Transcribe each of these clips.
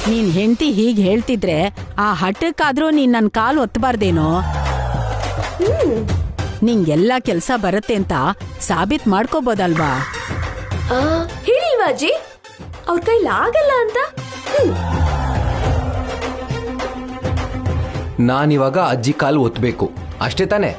ನೀನ್ ಹೆಂಡತಿ ಹೀಗ್ ಹೇಳ್ತಿದ್ರೆ ಆ ಹಠಕ್ಕಾದ್ರೂ ನೀನ್ ನನ್ ಕಾಲ್ ಒತ್ತಬಾರ್ದೇನೋ. ನಿಂಗೆಲ್ಲಾ ಕೆಲ್ಸ ಬರುತ್ತೆ ಅಂತ ಸಾಬೀತ್ ಮಾಡ್ಕೋಬೋದಲ್ವಾ? ಹೇಳಿಲ್ವಾ ಅಜ್ಜಿ ಅವ್ರ ಕೈಲಾಗಲ್ಲ ಅಂತ? ನಾನಿವಾಗ ಅಜ್ಜಿ ಕಾಲು ಒತ್ತಬೇಕು ಅಷ್ಟೇ ತಾನೇ?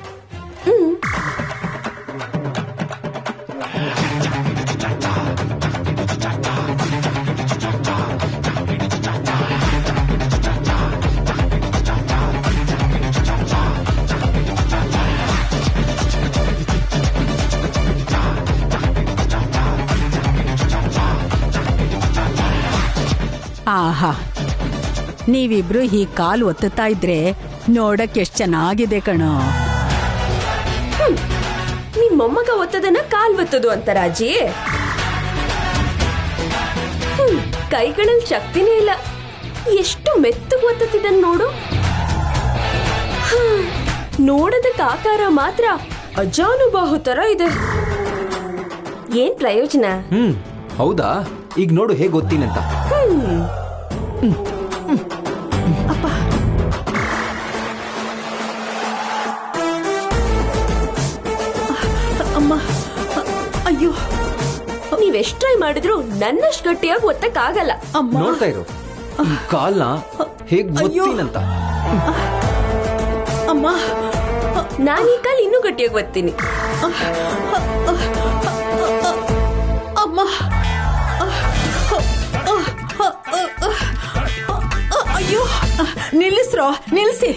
ಆಹಾ, ನೀವಿಬ್ರು ಹೀಗ್ ಕಾಲು ಒತ್ತುತ್ತಾ ಇದ್ರೆ ನೋಡಕ್ ಎಷ್ಟ್ ಚೆನ್ನಾಗಿದೆ ಕಣೋ. ನಿಮ್ ಮೊಮ್ಮಗ ಒತ್ತದನ್ನ ಕಾಲ್ ಒತ್ತದು ಅಂತಾರ ಅಜ್ಜಿ? ಕೈಗಳಲ್ಲಿ ಶಕ್ತಿನೇ ಇಲ್ಲ, ಎಷ್ಟು ಮೆತ್ತಗ್ ಒತ್ತುತ್ತಿದ್ದನ್ ನೋಡು. ನೋಡೋದಕ್ಕೆ ಆಕಾರ ಮಾತ್ರ ಅಜಾನುಬಾಹು ತರ ಇದೆ. ಏನ್ ಪ್ರಯೋಜನ? ಹೌದಾ? ಈಗ ನೋಡು ಹೇಗೆ ಗೊತ್ತೀನಂತ. ಅಪ್ಪ, ಅಮ್ಮ, ಅಯ್ಯೋ, ನೀವೆಷ್ಟ್ ಟ್ರೈ ಮಾಡಿದ್ರು ನನ್ನಷ್ಟು ಗಟ್ಟಿಯಾಗಿ ಒತ್ತಕ್ಕಾಗಲ್ಲ. ನೋಡ್ತಾ ಇರು ಈ ಕಾಲ್ನ ಹೇಗ್ ಗೊತ್ತೀನಂತ. ಅಮ್ಮ, ನಾನು ಈ ಕಾಲ್ ಇನ್ನೂ ಗಟ್ಟಿಯಾಗಿ ಒತ್ತೀನಿ. ಅಮ್ಮ, ಅಯ್ಯೋ, ನಿಲ್ಲಿಸ್ರೋ, ನಿಲ್ಸಿ.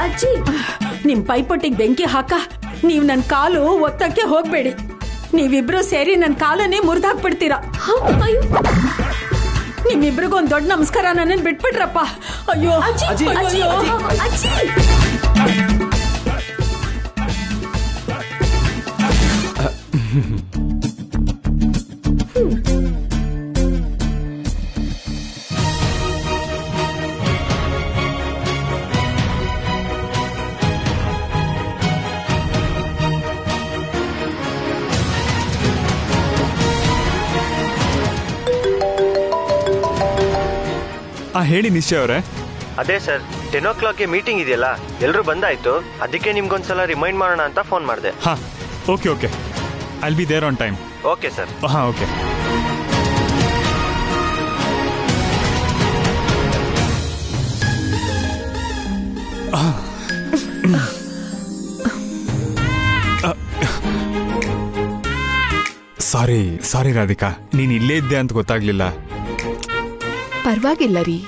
ಅಜ್ಜಿ, ನಿಮ್ ಪೈಪೊಟ್ಟಿಗೆ ಬೆಂಕಿ ಹಾಕ. ನೀವ್ ನನ್ ಕಾಲು ಒತ್ತಕ್ಕೆ ಹೋಗ್ಬೇಡಿ. ನೀವಿಬ್ರು ಸೇರಿ ನನ್ ಕಾಲನ್ನೇ ಮುರಿದಾಕ್ಬಿಡ್ತೀರಾ. ನಿಮ್ಮಿಬ್ರಿಗೂ ಒಂದ್ ದೊಡ್ಡ ನಮಸ್ಕಾರ. ನನ್ನನ್ನು ಬಿಟ್ಬಿಟ್ರಪ್ಪ. ಅಯ್ಯೋ ಅಜ್ಜಿ, ಅಜ್ಜಿ, ಅಜ್ಜಿ. ಹೇಳಿ ನಿಶ್ಚಯ ಅವರೇ. ಅದೇ ಸರ್, 10 o'clockಗೆ ಮೀಟಿಂಗ್ ಇದೆಯಲ್ಲ, ಎಲ್ಲರೂ ಬಂದಾಯ್ತು. ಅದಕ್ಕೆ ನಿಮ್ಗೊಂದ್ಸಲ ರಿಮೈಂಡ್ ಮಾಡೋಣ ಅಂತ ಫೋನ್ ಮಾಡಿದೆ. ಹಾ, okay, I'll be there on time. Okay sir. ಹಾ, ಓಕೆ. ಸಾರಿ ರಾಧಿಕಾ, ನೀನ್ ಇಲ್ಲೇ ಇದ್ದೆ ಅಂತ ಗೊತ್ತಾಗ್ಲಿಲ್ಲ. ಪರವಾಗಿಲ್ಲ ರೀ.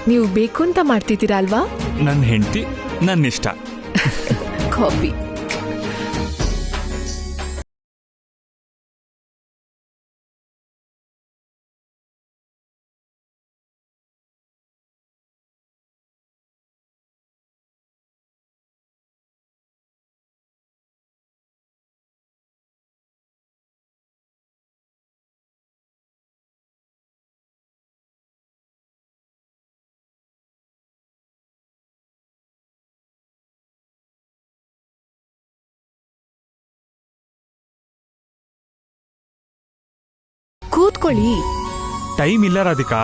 ನೀವು ಬೇಕು ಅಂತ ಮಾಡ್ತಿದ್ದೀರಾ ಅಲ್ವಾ? ನನ್ನ ಹೆಂಡತಿ, ನನ್ನ ಇಷ್ಟ. ಕಾಫಿ. ಕೂತ್ಕೊಳ್ಳಿ. ಟೈಮ್ ಇಲ್ಲ ರಾಧಿಕಾ.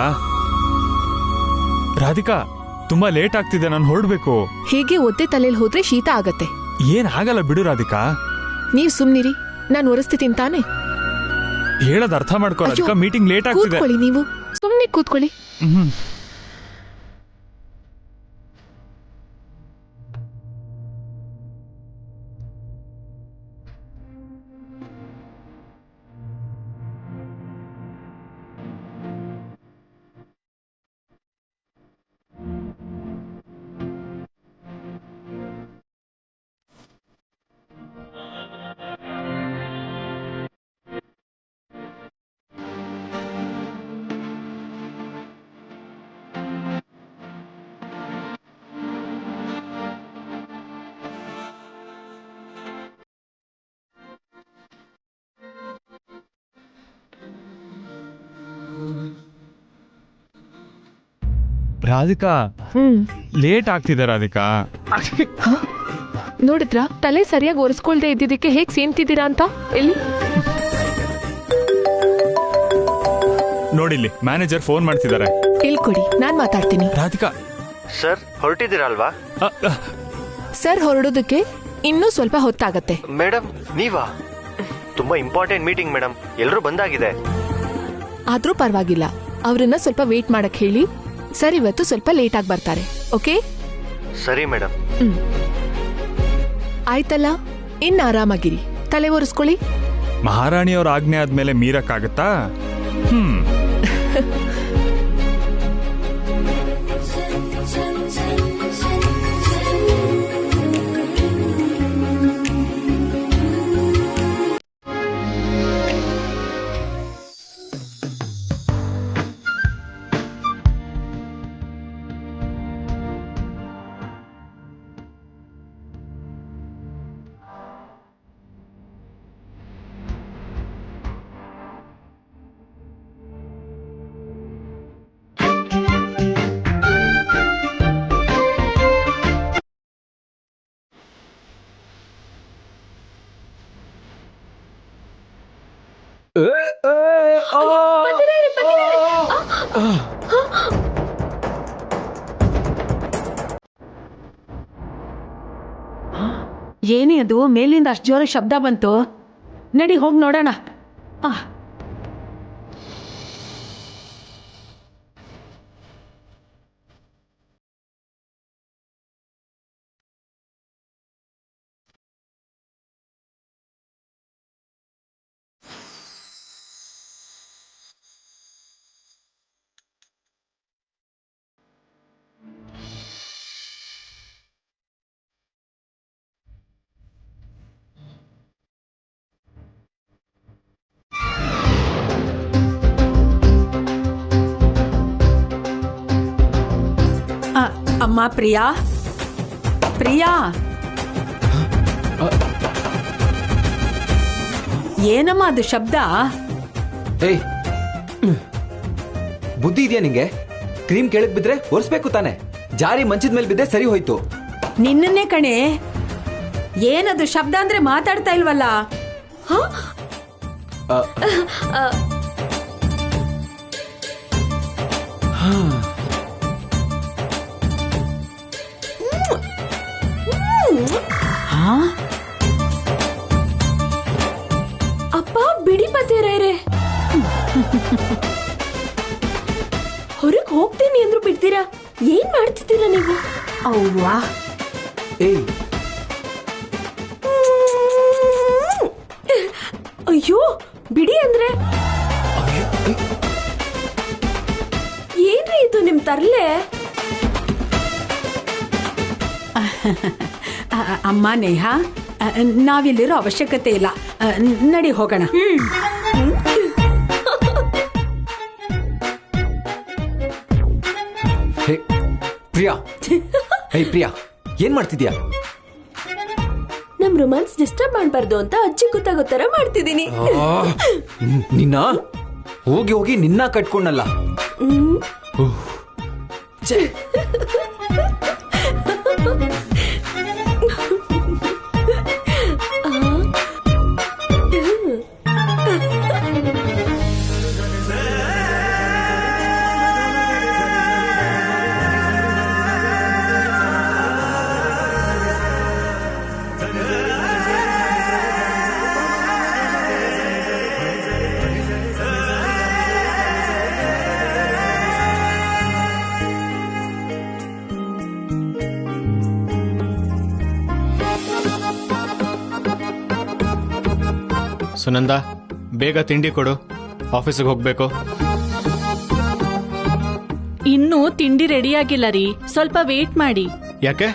ತುಂಬಾ ಲೇಟ್ ಆಗ್ತಿದೆ, ನಾನು ಹೊರಡ್ಬೇಕು. ಹೀಗೆ ಒದ್ದೆ ತಲೆಯಲ್ಲಿ ಹೋದ್ರೆ ಶೀತ ಆಗತ್ತೆ. ಏನ್ ಆಗಲ್ಲ ಬಿಡು ರಾಧಿಕಾ. ನೀವ್ ಸುಮ್ನಿರಿ, ನಾನು ಒರೆಸ್ತಿದ್ದೀನಿ ತಾನೆ. ಹೇಳೋದ್ ಅರ್ಥ ಮಾಡ್ಕೋ ರಾಧಿಕಾ, ಮೀಟಿಂಗ್ ಲೇಟ್ ಆಗ್ತಿದೆ. ಕೂತ್ಕೊಳ್ಳಿ, ನೀವು ಸುಮ್ನೆ ಕೂತ್ಕೊಳ್ಳಿ. ರಾಧಿಕಾ, ಲೇಟ್ ಆಗ್ತಿದೆ ರಾಧಿಕಾ. ನೋಡಿದ್ರಾ ತಲೆ ಸರಿಯಾಗಿ ಒರೆಸ್ಕೊಳ್ದೆ ಇದ್ದಿದ್ದಕ್ಕೆ ಹೇಗ್ ಸೇಂತಿದ್ದೀರಾ ಅಂತ. ಎಲ್ಲಿ ನೋಡಿಲ್ಲಿ ಮ್ಯಾನೇಜರ್ ಫೋನ್ ಮಾಡ್ತಿದ್ದಾರೆ. ಇಲ್ಲಿ ಕೊಡಿ, ನಾನ್ ಮಾತಾಡ್ತೀನಿ. ರಾಧಿಕಾ ಸರ್ ಹೊರಟಿದ್ದೀರಲ್ವಾ? ಅ, ಅ, ಸರ್ ಹೊರಡೋದಕ್ಕೆ ಇನ್ನೂ ಸ್ವಲ್ಪ ಹೊತ್ತಾಗತ್ತೆ. ಮೇಡಮ್ ನೀವಾ? ತುಂಬಾ ಇಂಪಾರ್ಟೆಂಟ್ ಮೀಟಿಂಗ್ ಮೇಡಮ್, ಎಲ್ಲರೂ ಬಂದಾಗಿದೆ. ಆದ್ರೂ ಪರವಾಗಿಲ್ಲ, ಅವ್ರನ್ನ ಸ್ವಲ್ಪ ವೇಟ್ ಮಾಡಕ್ ಹೇಳಿ. ಸರ್ ಇವತ್ತು ಸ್ವಲ್ಪ ಲೇಟ್ ಆಗಿ ಬರ್ತಾರೆ. ಓಕೆ? ಸರಿ ಮೇಡಮ್. ಆಯ್ತಲ್ಲ, ಇನ್ ಆರಾಮಾಗಿರಿ. ತಲೆ ಒರೆಸ್ಕೊಳ್ಳಿ. ಮಹಾರಾಣಿಯವ್ರ ಆಜ್ಞೆ ಆದ್ಮೇಲೆ ಮೀರಕ್ಕಾಗತ್ತಾ? ಏನೇ ಅದು ಮೇಲಿಂದ ಅಷ್ಟು ಜೋರ ಶಬ್ದ ಬಂತು? ನಡಿ ಹೋಗಿ ನೋಡೋಣ. ಅಮ್ಮ ಪ್ರಿಯಾ, ಪ್ರಿಯಾ, ಏನಮ್ಮ ಅದು ಶಬ್ದ? ಏಯ್, ಬುದ್ಧಿ ಇದೆಯಾ ನಿಂಗೆ? ಕ್ರೀಮ್ ಕೆಳಗ್ ಬಿದ್ರೆ ಒರೆಸ್ಬೇಕು ತಾನೆ, ಜಾರಿ ಮಂಚದ ಮೇಲೆ ಬಿದ್ದೆ ಸರಿ ಹೋಯ್ತು. ನಿನ್ನನ್ನೇ ಕಣೆ. ಏನದು ಶಬ್ದ ಅಂದ್ರೆ ಮಾತಾಡ್ತಾ ಇಲ್ವಲ್ಲ? ಅಪ್ಪ ಬಿಡಿ ಪತ್ತೇರೇ, ಹೊರಗೆ ಹೋಗ್ತೀನಿ ಅಂದ್ರು ಬಿಡ್ತೀರಾ? ಏನ್ ಮಾಡ್ತಿದ್ದೀರಾ ನೀವು? ಅವ್ವಾ, ಏಯ್, ಅಯ್ಯೋ ಬಿಡಿ ಅಂದ್ರೆ ಏನ್ರಿ ಇದು ನಿಮ್ ತರ್ಲೆ? ಅಮ್ಮ ನೇಹಾ, ನಾವಿಲ್ಲಿರೋ ಅವಶ್ಯಕತೆ ಇಲ್ಲ, ನಡಿ ಹೋಗೋಣ. ಪ್ರಿಯಾ, ಹೇ ಪ್ರಿಯಾ, ಏನ್ ಮಾಡ್ತಿದ್ಯಾ? ನಮ್ ರೊಮ್ಯಾನ್ಸ್ ಡಿಸ್ಟರ್ಬ್ ಮಾಡ್ಬಾರ್ದು ಅಂತ ಅಜ್ಜಿ ಗೊತ್ತಾಗೋತರ ಮಾಡ್ತಿದ್ದೀನಿ. ನಿನ್ನ ಹೋಗಿ ಹೋಗಿ ನಿನ್ನ ಕಟ್ಕೊಂಡಲ್ಲ. ಸುನಂದ, ಬೇಗ ತಿಂಡಿ ಕೊಡು, ಆಫೀಸಿಗೆ ಹೋಗ್ಬೇಕು. ಇನ್ನೂ ತಿಂಡಿ ರೆಡಿ ಆಗಿಲ್ಲ ರೀ, ಸ್ವಲ್ಪ ವೇಟ್ ಮಾಡಿ. ಯಾಕೆ?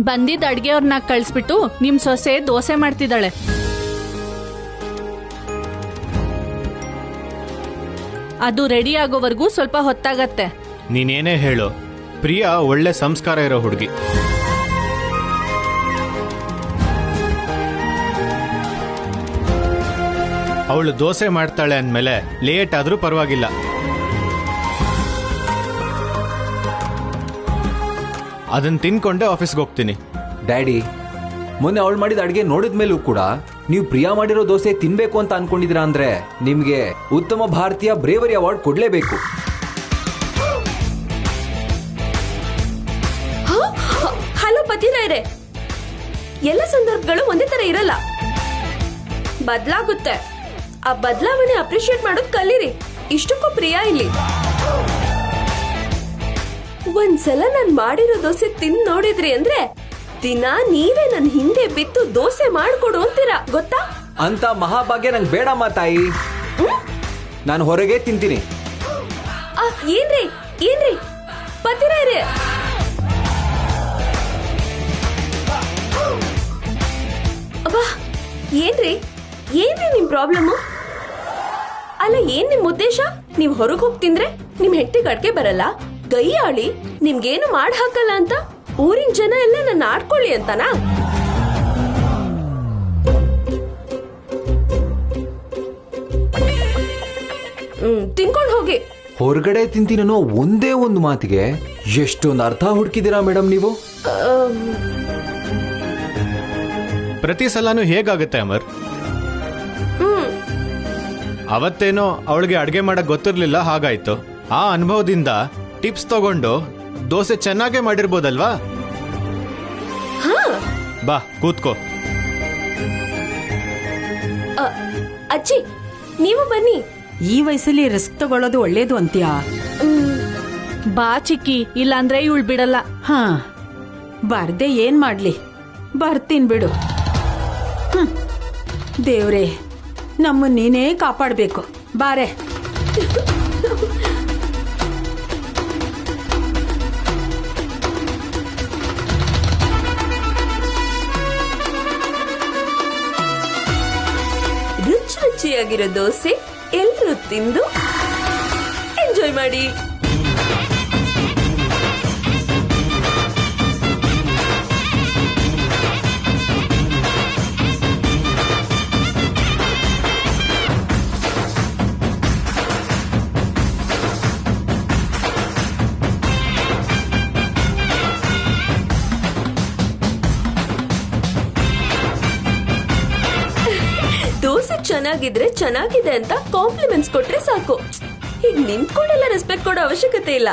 ಬಂದಿದ್ದ ಅಡ್ಗೆಯವ್ರನ್ನ ಕಳಿಸ್ಬಿಟ್ಟು ನಿಮ್ ಸೊಸೆ ದೋಸೆ ಮಾಡ್ತಿದ್ದಾಳೆ. ಅದು ರೆಡಿ ಆಗೋವರೆಗೂ ಸ್ವಲ್ಪ ಹೊತ್ತಾಗತ್ತೆ. ನೀನೇನೇ ಹೇಳು, ಪ್ರಿಯಾ ಒಳ್ಳೆ ಸಂಸ್ಕಾರ ಇರೋ ಹುಡುಗಿ. ಅವಳು ದೋಸೆ ಮಾಡ್ತಾಳೆ ಅಂದ್ಮೇಲೆ ಲೇಟ್ ಆದ್ರೂ ಪರವಾಗಿಲ್ಲ. ಅದನ್ನ ತಿನ್ಕೊಂಡೆ ಆಫೀಸ್ಗೆ ಹೋಗ್ತೀನಿ. ಡ್ಯಾಡಿ, ಮೊನ್ನೆ ಅವಳು ಮಾಡಿದ ಅಡ್ಗೆ ನೋಡಿದ ಮೇಲೂ ಕೂಡ ನೀವು ಪ್ರಿಯಾ ಮಾಡಿರೋ ದೋಸೆ ತಿನ್ಬೇಕು ಅಂತ ಅನ್ಕೊಂಡಿದ್ದೀರಾ ಅಂದ್ರೆ ನಿಮ್ಗೆ ಉತ್ತಮ ಭಾರತೀಯ ಬ್ರೇವರಿ ಅವಾರ್ಡ್ ಕೊಡ್ಲೇಬೇಕು. ಹಲೋ ಪತಿರಾಯ್ರೆ, ಎಲ್ಲ ಸಂದರ್ಭಗಳು ಒಂದೇ ತರ ಇರಲ್ಲ, ಬದಲಾಗುತ್ತೆ. ಆ ಬದಲಾವಣೆ ಅಪ್ರಿಶಿಯೇಟ್ ಮಾಡೋದ್ ಕಲೀರಿ. ಇಷ್ಟಕ್ಕೂ ಪ್ರಿಯಾ ಇಲ್ಲಿ ಒಂದ್ಸಲ ನಾನ್ ಮಾಡಿರೋ ದೋಸೆ ತಿಂದ್ ನೋಡಿದ್ರಿ ಅಂದ್ರೆ ದಿನ ನೀವೇ ನನ್ ಹಿಂದೆ ಬಿತ್ತು ದೋಸೆ ಮಾಡ್ಕೊಡು ಅಂತೀರಾ, ಗೊತ್ತಾ? ಅಂತ ಮಹಾಭಾಗ್ಯ ನಂಗೆ ಬೇಡಮ್ಮ ತಾಯಿ, ನಾನು ಹೊರಗೆ ತಿಂತೀನಿ. ಏನ್ರಿ ಏನ್ರಿ ಪತಿರಾಯ್ರೆ, ಅಬ್ಬಾ ಏನ್ರಿ ಏನ್ರಿ ನಿಮ್ ಪ್ರಾಬ್ಲಮ್? ಅಲ್ಲ ಏನ್ ನಿಮ್ ಉದ್ದೇಶ? ನೀವ್ ಹೊರಗ್ ಹೋಗ್ ತಿಂದ್ರೆ ನಿಮ್ ಹೆಂಡತಿಗೆ ಅಡ್ಗೆ ಬರಲ್ಲ, ಗೈಯಾಳಿ ನಿಮ್ಗೇನು ಮಾಡ್ ಹಾಕಲ್ಲ ಅಂತ ಊರಿನ ಜನ ಎಲ್ಲ ನನ್ನ ಆಡ್ಕೊಳ್ಳಿ ಅಂತನಾ? ತಿನ್ಕೊಂಡ್ ಹೋಗಿ. ಹೊರಗಡೆ ತಿಂತೀನೋ ಒಂದೇ ಒಂದು ಮಾತಿಗೆ ಎಷ್ಟೊಂದು ಅರ್ಥ ಹುಡುಕಿದ್ದೀರಾ ಮೇಡಮ್ ನೀವು. ಪ್ರತಿ ಸಲನೂ ಹೇಗಾಗುತ್ತೆ ಅಮರ್? ಅವತ್ತೇನೋ ಅವಳಿಗೆ ಅಡ್ಗೆ ಮಾಡಕ್ ಗೊತ್ತಿರ್ಲಿಲ್ಲ, ಹಾಗಾಯ್ತು. ಆ ಅನುಭವದಿಂದ ಟಿಪ್ಸ್ ತಗೊಂಡು ದೋಸೆ ಚೆನ್ನಾಗೇ ಮಾಡಿರ್ಬೋದಲ್ವಾ? ಬಾ ಕೂತ್ಕೋ. ಅಜ್ಜಿ ನೀವು ಬನ್ನಿ. ಈ ವಯಸ್ಸಲ್ಲಿ ರಿಸ್ಕ್ ತಗೊಳ್ಳೋದು ಒಳ್ಳೇದು ಅಂತ್ಯಾ? ಬಾ ಚಿಕ್ಕಿ, ಇಲ್ಲಾಂದ್ರೆ ಇವಳು ಬಿಡಲ್ಲ. ಹಾ, ಬರ್ದೆ ಏನ್ ಮಾಡ್ಲಿ, ಬರ್ತೀನಿ ಬಿಡು. ದೇವ್ರೇ, ನಮ್ಮ ನೀನೇ ಕಾಪಾಡ್ಬೇಕು. ಬಾರೆ. ರುಚಿ ರುಚಿಯಾಗಿರೋ ದೋಸೆ ಎಲ್ಲರೂ ತಿಂದು ಎಂಜಾಯ್ ಮಾಡಿ. ದೋಸೆ ಚೆನ್ನಾಗಿದ್ರೆ ಚೆನ್ನಾಗಿದೆ ಅಂತ ಕಾಂಪ್ಲಿಮೆಂಟ್ಸ್ ಕೊಟ್ರೆ ಸಾಕು. ಈಗ ನಿಂತ್ಕೊಂಡೆಲ್ಲ ರೆಸ್ಪೆಕ್ಟ್ ಕೊಡೋ ಅವಶ್ಯಕತೆ ಇಲ್ಲ.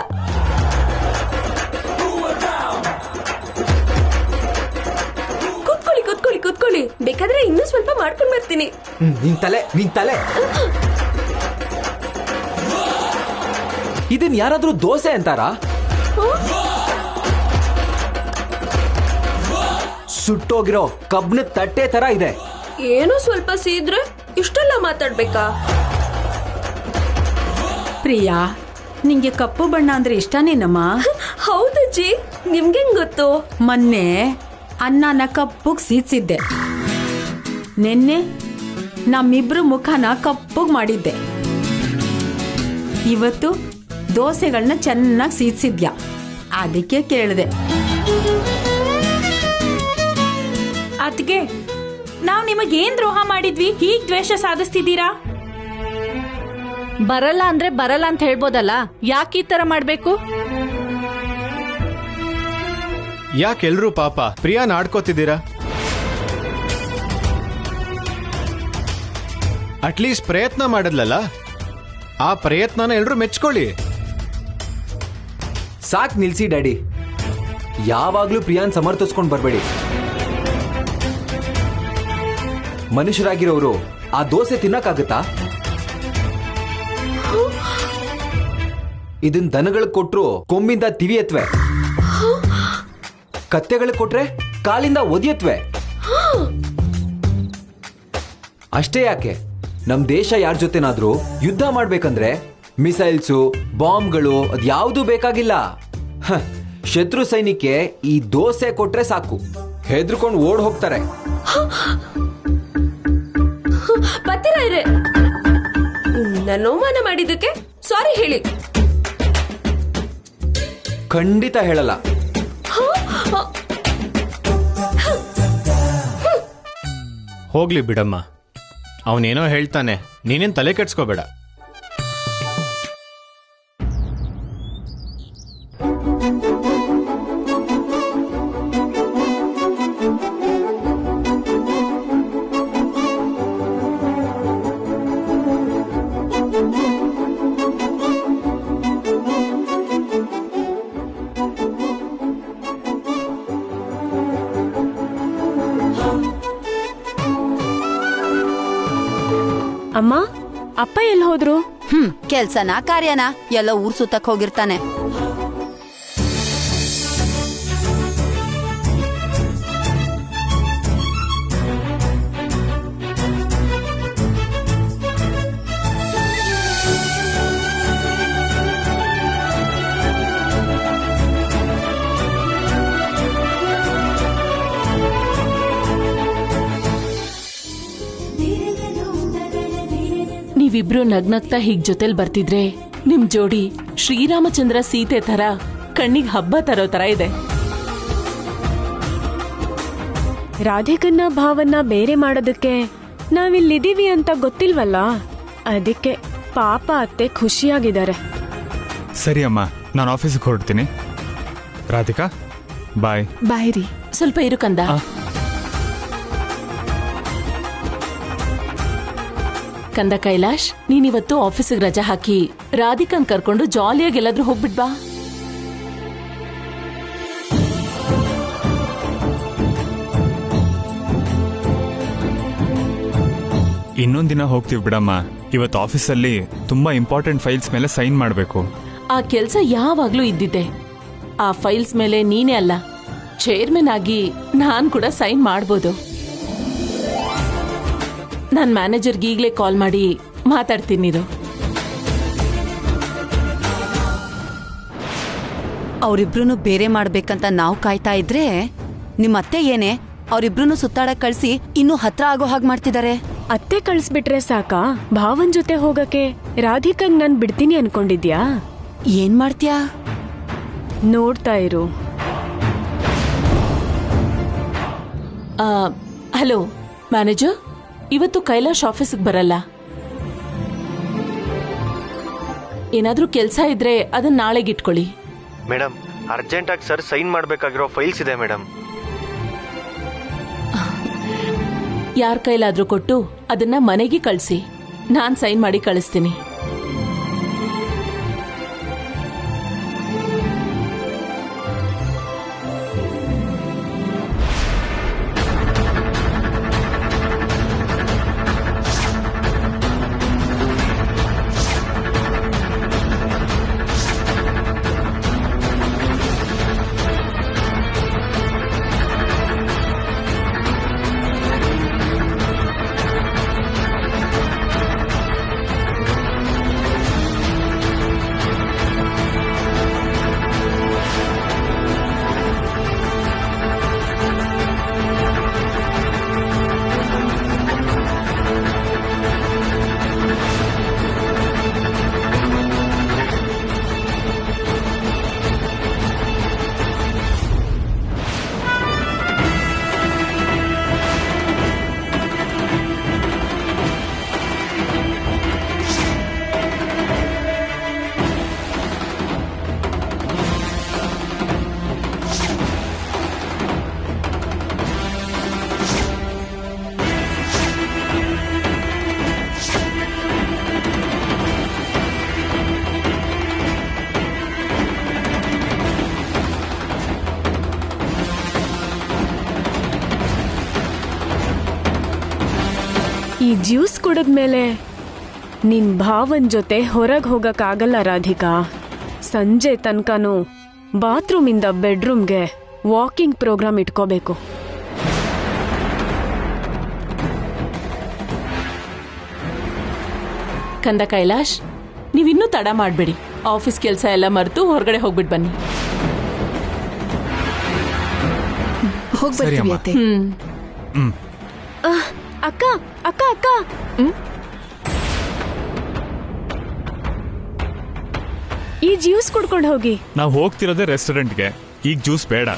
ಕೂತ್ಕೊಳ್ಳಿ ಕೂತ್ಕೊಳ್ಳಿ ಕೂತ್ಕೊಳ್ಳಿ, ಬೇಕಾದ್ರೆ ಇನ್ನೂ ಸ್ವಲ್ಪ ಮಾಡ್ಕೊಂಡ್ ಬರ್ತೀನಿ. ನಿನ್ ತಲೆ ಇದನ್ ಯಾರಾದ್ರೂ ದೋಸೆ ಅಂತಾರಾ? ಸುಟ್ಟೋಗಿರೋ ಕಬ್ಬಿಣದ ತಟ್ಟೆ ತರ ಇದೆ. ಏನೋ ಸ್ವಲ್ಪ ಸೀದ್ರೆ ಇಷ್ಟೆಲ್ಲ ಮಾತಾಡ್ಬೇಕಾ? ಪ್ರಿಯಾ, ನಿಂಗೆ ಕಪ್ಪು ಬಣ್ಣ ಅಂದ್ರೆ ಇಷ್ಟನೇನಮ್ಮ? ಹೌದಜ್ಜಿ, ನಿಮ್ಗೆಂಗ್ ಗೊತ್ತು? ಮೊನ್ನೆ ಅನ್ನನ ಕಪ್ಪುಗ್ ಸೀದ್ಸಿದ್ದೆ, ನಿನ್ನೆ ನಮ್ಮಿಬ್ರು ಮುಖನ ಕಪ್ಪುಗ್ ಮಾಡಿದ್ದೆ, ಇವತ್ತು ದೋಸೆಗಳನ್ನ ಚೆನ್ನಾಗಿ ಸೀದ್ಸಿದ್ಯಾ, ಅದಕ್ಕೆ ಕೇಳಿದೆ. ಅದ್ಗೆ ನಾವ್ ನಿಮಗೇನ್ ದ್ರೋಹ ಮಾಡಿದ್ವಿ ಹೀಗ್ ದ್ವೇಷ ಸಾಧಿಸ್ತಿದ್ದೀರಾ? ಬರಲ್ಲ ಅಂದ್ರೆ ಬರಲ್ಲ ಅಂತ ಹೇಳ್ಬೋದಲ್ಲ, ಯಾಕೆ ಈ ತರ ಮಾಡ್ಬೇಕು? ಯಾಕೆಲ್ರೂ ಪಾಪ ಪ್ರಿಯಾನ ಆಡ್ಕೋತಿದ್ದೀರಾ? ಅಟ್ಲೀಸ್ಟ್ ಪ್ರಯತ್ನ ಮಾಡದ್ಲಲ್ಲ, ಆ ಪ್ರಯತ್ನನ ಎಲ್ರೂ ಮೆಚ್ಕೊಳ್ಳಿ. ಸಾಕ್ ನಿಲ್ಸಿ ಡ್ಯಾಡಿ, ಯಾವಾಗ್ಲೂ ಪ್ರಿಯಾನ್ ಸಮರ್ಥಿಸ್ಕೊಂಡ್ ಬರ್ಬೇಡಿ. ಮನುಷ್ಯರಾಗಿರೋರು ಆ ದೋಸೆ ತಿನ್ನಕ್ಕಾಗತ್ತಾ? ಇದನ್ ದನಗಳಿಗೆ ಕೊಟ್ರು ಕೊಂಬಿಂದ ತಿವಿಯತ್ವೆ, ಕತ್ತೆಗಳಿಗೆ ಕೊಟ್ರೆ ಕಾಲಿಂದ ಒದಿಯತ್ವೆ. ಅಷ್ಟೇ ಯಾಕೆ, ನಮ್ ದೇಶ ಯಾರ ಜೊತೆನಾದ್ರೂ ಯುದ್ಧ ಮಾಡ್ಬೇಕಂದ್ರೆ ಮಿಸೈಲ್ಸು, ಬಾಂಬ್ಗಳು ಅದ್ಯಾವುದೂ ಬೇಕಾಗಿಲ್ಲ. ಶತ್ರು ಸೈನಿಕೆ ಈ ದೋಸೆ ಕೊಟ್ರೆ ಸಾಕು, ಹೆದರ್ಕೊಂಡು ಓಡ್ ಹೋಗ್ತಾರೆ. ಪತಿರಾಯ್ರೆ, ನನ್ನ ಅವಮಾನ ಮಾಡಿದ್ದಕ್ಕೆ ಸಾರಿ ಹೇಳಿ. ಖಂಡಿತ ಹೇಳಲ್ಲ. ಹೋಗ್ಲಿ ಬಿಡಮ್ಮ, ಅವನೇನೋ ಹೇಳ್ತಾನೆ, ನೀನೇನ್ ತಲೆ ಕೆಡ್ಸ್ಕೋಬೇಡ. ಅಮ್ಮ ಅಪ್ಪ ಎಲ್ಲಿ ಹೋದ್ರು? ಕೆಲ್ಸನಾ ಕಾರ್ಯನಾ ಎಲ್ಲ ಊರ್ ಸುತ್ತಕ್ ಹೋಗಿರ್ತಾನೆ. ನೀವಿಬ್ರು ನಗ್ನಗ್ತಾ ಹೀಗ್ ಜೊತೆಲ್ ಬರ್ತಿದ್ರೆ ನಿಮ್ ಜೋಡಿ ಶ್ರೀರಾಮಚಂದ್ರ ಸೀತೆ ತರ ಕಣ್ಣಿಗೆ ಹಬ್ಬ ತರೋ ತರ ಇದೆ. ರಾಧಿಕನ್ನ ಭಾವನ್ನ ಬೇರೆ ಮಾಡೋದಕ್ಕೆ ನಾವಿಲ್ಲಿದೀವಿ ಅಂತ ಗೊತ್ತಿಲ್ವಲ್ಲ, ಅದಕ್ಕೆ ಪಾಪ ಅತ್ತೆ ಖುಷಿಯಾಗಿದ್ದಾರೆ. ಸರಿ ಅಮ್ಮ, ನಾನು ಆಫೀಸಿಗೆ ಹೊರಡ್ತೀನಿ. ರಾಧಿಕಾ ಬಾಯ್. ಬಾಯ್ ರೀ. ಸ್ವಲ್ಪ ಇರು ಕಂದ. ಕಂದ ಕೈಲಾಶ್, ನೀನಿವತ್ತು ಆಫೀಸಿಗೆ ರಜಾ ಹಾಕಿ ರಾಧಿಕನ್ ಕರ್ಕೊಂಡು ಜಾಲಿಯಾಗಿ ಎಲ್ಲಾದ್ರೂ ಹೋಗ್ಬಿಟ್ ಬಾ. ಇನ್ನೊಂದಿನ ಹೋಗ್ತೀವಿ ಬಿಡಮ್ಮ. ಇವತ್ತು ಆಫೀಸಲ್ಲಿ ತುಂಬಾ ಇಂಪಾರ್ಟೆಂಟ್ ಫೈಲ್ಸ್ ಮೇಲೆ ಸೈನ್ ಮಾಡಬೇಕು. ಆ ಕೆಲ್ಸ ಯಾವಾಗ್ಲೂ ಇದ್ದಿದ್ದೆ. ಆ ಫೈಲ್ಸ್ ಮೇಲೆ ನೀನೇ ಅಲ್ಲ, ಚೇರ್ಮನ್ ಆಗಿ ನಾನ್ ಕೂಡ ಸೈನ್ ಮಾಡ್ಬೋದು. ನಾನ್ ಮ್ಯಾನೇಜರ್ಗೆ ಈಗ್ಲೇ ಕಾಲ್ ಮಾಡಿ ಮಾತಾಡ್ತೀನಿ. ಅವ್ರಿಬ್ರು ಬೇರೆ ಮಾಡ್ಬೇಕಂತ ನಾವು ಕಾಯ್ತಾ ಇದ್ರೆ ನಿಮ್ಮತ್ತೆ ಏನೇ ಅವ್ರಿಬ್ರು ಸುತ್ತಾಡಕ್ ಕಳ್ಸಿ ಇನ್ನೂ ಹತ್ರ ಆಗೋ ಹಾಗೆ ಮಾಡ್ತಿದ್ದಾರೆ. ಅತ್ತೆ ಕಳ್ಸ್ಬಿಟ್ರೆ ಸಾಕಾ ಭಾವನ್ ಜೊತೆ ಹೋಗಕ್ಕೆ? ರಾಧಿಕಂಗ್ ನಾನ್ ಬಿಡ್ತೀನಿ ಅನ್ಕೊಂಡಿದ್ಯಾ? ಏನ್ ಮಾಡ್ತ್ಯಾ? ನೋಡ್ತಾ ಇರು. ಹಲೋ ಮ್ಯಾನೇಜರ್, ಇವತ್ತು ಕೈಲಾಶ್ ಆಫೀಸಿಗೆ ಬರಲ್ಲ. ಏನಾದ್ರೂ ಕೆಲಸ ಇದ್ರೆ ಅದನ್ನ ನಾಳೆಗಿಟ್ಕೊಳ್ಳಿ. ಮೇಡಮ್, ಅರ್ಜೆಂಟಾಗಿ ಸರ್ ಸೈನ್ ಮಾಡಬೇಕಾಗಿರೋ ಫೈಲ್ಸ್ ಇದೆ ಮೇಡಮ್. ಯಾರ ಕೈಲಾದ್ರೂ ಕೊಟ್ಟು ಅದನ್ನ ಮನೆಗೆ ಕಳಿಸಿ, ನಾನ್ ಸೈನ್ ಮಾಡಿ ಕಳಿಸ್ತೀನಿ. ಈ ಜ್ಯೂಸ್ ಕುಡಿದ್ಮೇಲೆ ನಿನ್ ಭಾವನ್ ಜೊತೆ ಹೊರಗೆ ಹೋಗಕ್ಕಾಗಲ್ಲ ರಾಧಿಕಾ. ಸಂಜೆ ತನಕನೂ ಬಾತ್ರೂಮಿಂದ ಬೆಡ್ರೂಮ್ಗೆ ವಾಕಿಂಗ್ ಪ್ರೋಗ್ರಾಮ್ ಇಟ್ಕೋಬೇಕು. ಕಂದ ಕೈಲಾಶ್, ನೀವಿನ್ನೂ ತಡ ಮಾಡಬೇಡಿ. ಆಫೀಸ್ ಕೆಲಸ ಎಲ್ಲ ಮರೆತು ಹೊರಗಡೆ ಹೋಗ್ಬಿಟ್ಟು ಬನ್ನಿ. ಹೋಗ್ಬರ್ತೀವಿ ಅತ್ತೆ. ಅಕ್ಕ ಅಕ್ಕ ಅಕ್ಕ, ಈ ಜ್ಯೂಸ್ ಕುಡ್ಕೊಂಡು ಹೋಗಿ. ನಾವು ಹೋಗ್ತಿರೋದೇ ರೆಸ್ಟೋರೆಂಟ್ಗೆ, ಈಗ ಜ್ಯೂಸ್ ಬೇಡ.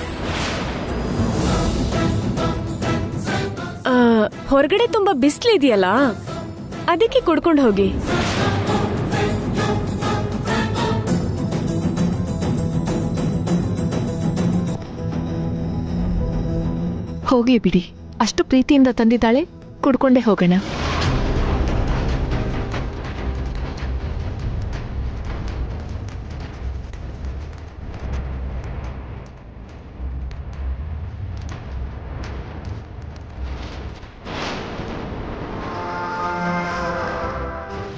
ಹೊರಗಡೆ ತುಂಬಾ ಬಿಸಿಲಿದೆಯಲ್ಲ, ಅದಕ್ಕೆ ಕುಡ್ಕೊಂಡು ಹೋಗಿ. ಹೋಗಿ ಬಿಡಿ, ಅಷ್ಟು ಪ್ರೀತಿಯಿಂದ ತಂದಿದ್ದಾಳೆ, ಕುಡ್ಕೊಂಡೇ ಹೋಗೋಣ.